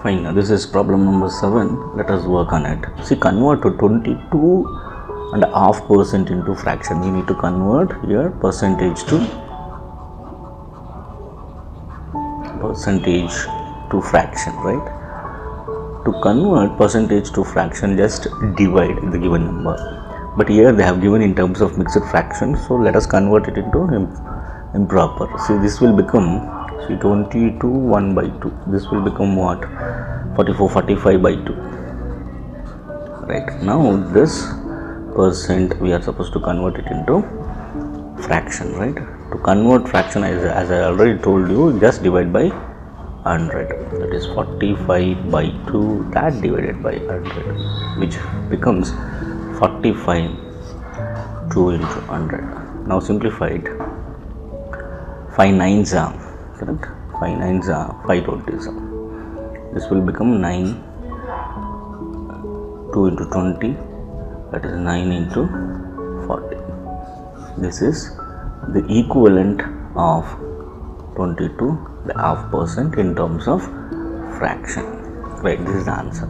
Fine, now this is problem number 7. Let us work on it. See, convert to 22.5% into fraction. We need to convert here percentage to fraction, right? To convert percentage to fraction, just divide the given number. But here they have given in terms of mixed fraction, so let us convert it into improper. See, this will become 22 1 by 2. This will become what? 45 by 2. Right, now this percent we are supposed to convert it into fraction, right? To convert fraction, as I already told you, just divide by 100. That is 45 by 2, that divided by 100, which becomes 45 2 into 100. Now simplify it. 5 9s are correct. 5 9s are 5 20s. This will become 9 2 into 20, that is 9 into 40. This is the equivalent of 22.5% in terms of fraction. Right, this is the answer.